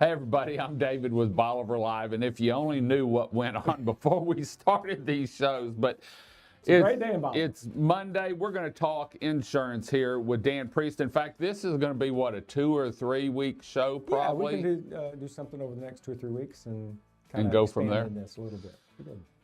Hey everybody, I'm David with Bolivar Live, and if you only knew what went on before we started these shows, but it's a great day in Bolivar. It's Monday. We're going to talk insurance here with Dan Priest. In fact, this is going to be, what, a 2 or 3 week show probably? Yeah, we can do something over the next 2 or 3 weeks and kind of go from there. In this a little bit.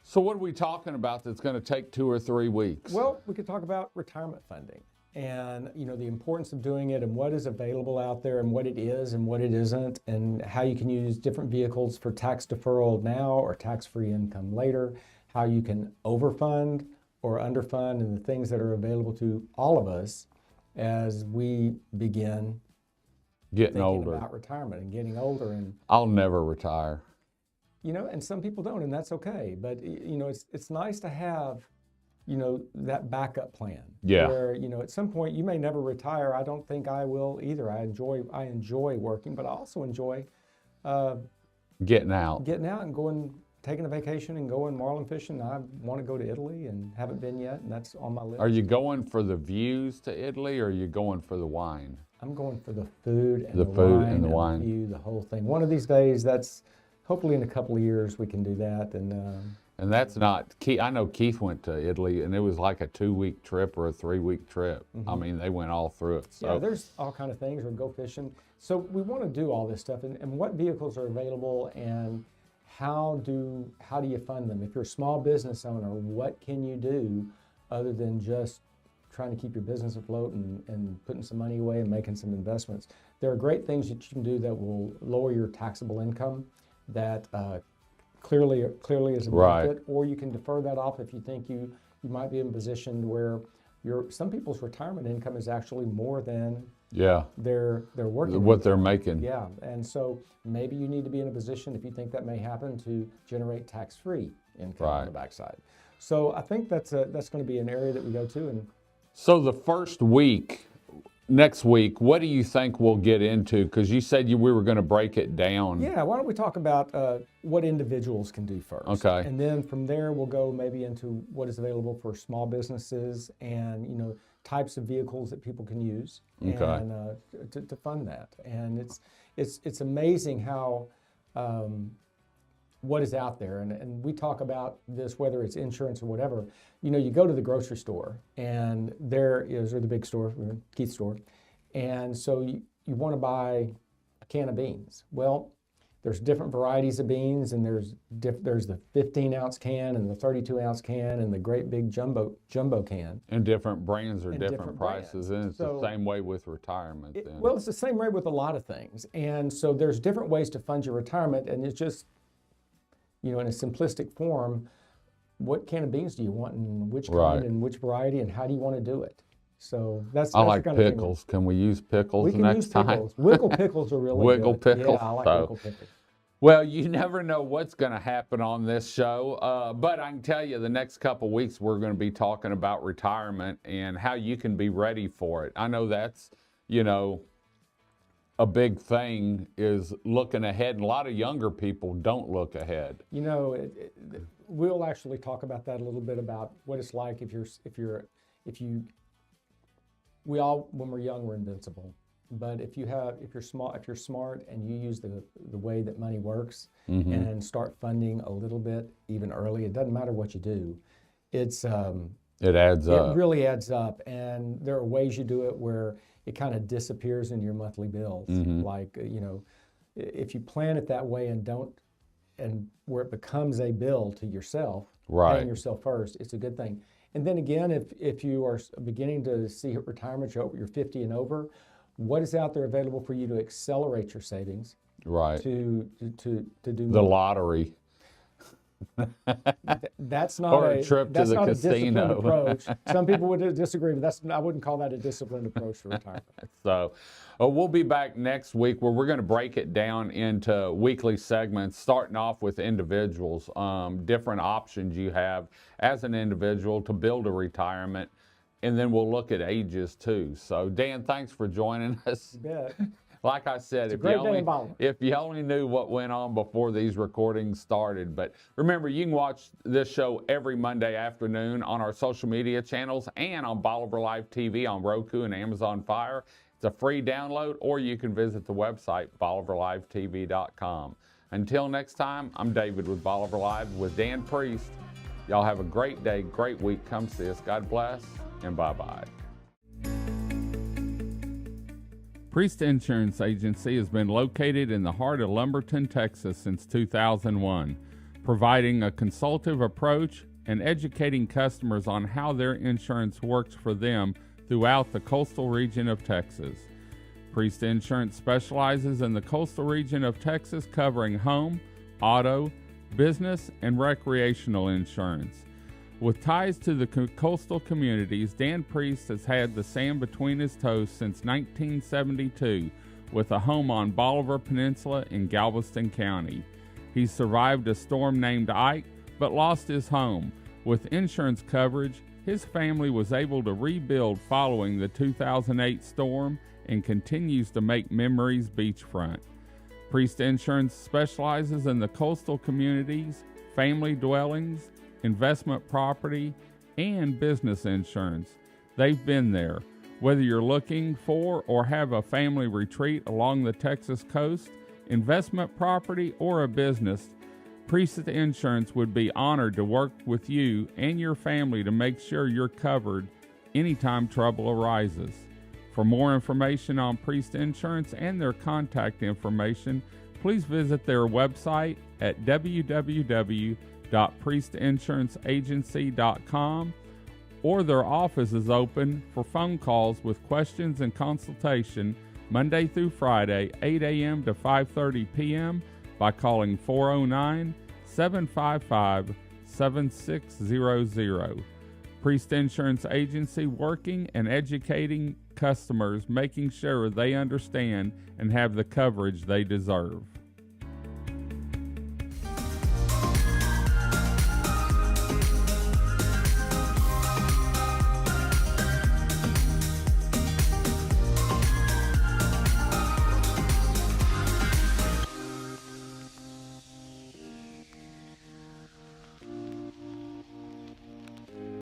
So what are we talking about that's going to take 2 or 3 weeks? Well, we could talk about retirement funding and, you know, the importance of doing it and what is available out there and what it is and what it isn't, and how you can use different vehicles for tax deferral now or tax-free income later, how you can overfund or underfund, and the things that are available to all of us as we begin getting older, about retirement and getting older. And I'll never retire. You know, and some people don't, and that's okay. But you know, it's nice to have, you know, that backup plan. Yeah. Where, you know, at some point you may never retire. I don't think I will either. I enjoy working, but I also enjoy getting out and going, taking a vacation and going marlin fishing. I want to go to Italy and haven't been yet, and that's on my list. Are you going for the views to Italy, or are you going for the wine? I'm going for the food and the wine, the view, the whole thing. One of these days, that's hopefully in a couple of years we can do that. And that's not Keith. I know Keith went to Italy, and it was like a 2-week trip or a 3-week trip. I mean, they went all through it. So. Yeah, there's all kind of things, or go fishing. So we want to do all this stuff, and what vehicles are available, and how do you fund them? If you're a small business owner, what can you do other than just trying to keep your business afloat and putting some money away and making some investments? There are great things that you can do that will lower your taxable income. That clearly is a benefit, right. Or you can defer that off if you think you might be in a position where some people's retirement income is actually more than they're working what they're making. Yeah, and so maybe you need to be in a position, if you think that may happen, to generate tax-free income on the backside. So I think that's going to be an area that we go to. And so the first week. Next week, what do you think we'll get into? Because you said we were going to break it down. Yeah, why don't we talk about what individuals can do first? Okay. And then from there, we'll go maybe into what is available for small businesses and, you know, types of vehicles that people can use and to fund that. And it's amazing how what is out there, and we talk about this, whether it's insurance or whatever. You know, you go to the grocery store, and or the big store, Keith's store, and so you want to buy a can of beans. Well, there's different varieties of beans, and there's the 15-ounce can and the 32-ounce can and the great big jumbo can. And different brands are different prices, and it's the same way with retirement. Well, it's the same way with a lot of things, and so there's different ways to fund your retirement, and it's just, you know, in a simplistic form, what can of beans do you want, and which kind and which variety, and how do you want to do it? So that's I like pickles. Can we use pickles next time? Pickles. Wiggle pickles are really Wiggle good. pickles. Yeah, I like wiggle pickles. Well, you never know what's going to happen on this show, but I can tell you the next couple weeks we're going to be talking about retirement and how you can be ready for it. I know that's, you know, a big thing is looking ahead, and a lot of younger people don't look ahead. You know, we'll actually talk about that a little bit, about what it's like we all, when we're young, we're invincible. But if you're smart and you use the way that money works and start funding a little bit even early, it doesn't matter what you do. It adds up. It really adds up, and there are ways you do it where it kind of disappears in your monthly bills. Like, you know, if you plan it that way and where it becomes a bill to yourself, paying yourself first, it's a good thing. And then again, if you are beginning to see retirement, you're 50 and over, what is out there available for you to accelerate your savings? Right. To do the lottery. That's not or a trip to the casino. Approach. Some people would disagree, but I wouldn't call that a disciplined approach to retirement. So we'll be back next week where we're going to break it down into weekly segments, starting off with individuals, different options you have as an individual to build a retirement, and then we'll look at ages too. So Dan, thanks for joining us. You bet. Like I said, if you only knew what went on before these recordings started. But remember, you can watch this show every Monday afternoon on our social media channels and on Bolivar Live TV on Roku and Amazon Fire. It's a free download, or you can visit the website, BolivarLiveTV.com. Until next time, I'm David with Bolivar Live with Dan Priest. Y'all have a great day, great week. Come see us. God bless, and bye-bye. Priest Insurance Agency has been located in the heart of Lumberton, Texas since 2001, providing a consultative approach and educating customers on how their insurance works for them throughout the coastal region of Texas. Priest Insurance specializes in the coastal region of Texas, covering home, auto, business, and recreational insurance. With ties to the coastal communities, Dan Priest has had the sand between his toes since 1972, with a home on Bolivar Peninsula in Galveston County. He survived a storm named Ike, but lost his home. With insurance coverage, his family was able to rebuild following the 2008 storm and continues to make memories beachfront. Priest Insurance specializes in the coastal communities, family dwellings, investment property, and business insurance. They've been there. Whether you're looking for or have a family retreat along the Texas coast, investment property, or a business, Priest Insurance would be honored to work with you and your family to make sure you're covered anytime trouble arises. For more information on Priest Insurance and their contact information, please visit their website at www.priestinsuranceagency.com, or their office is open for phone calls with questions and consultation Monday through Friday, 8 a.m. to 5:30 p.m. by calling 409-755-7600. Priest Insurance Agency, working and educating customers, making sure they understand and have the coverage they deserve.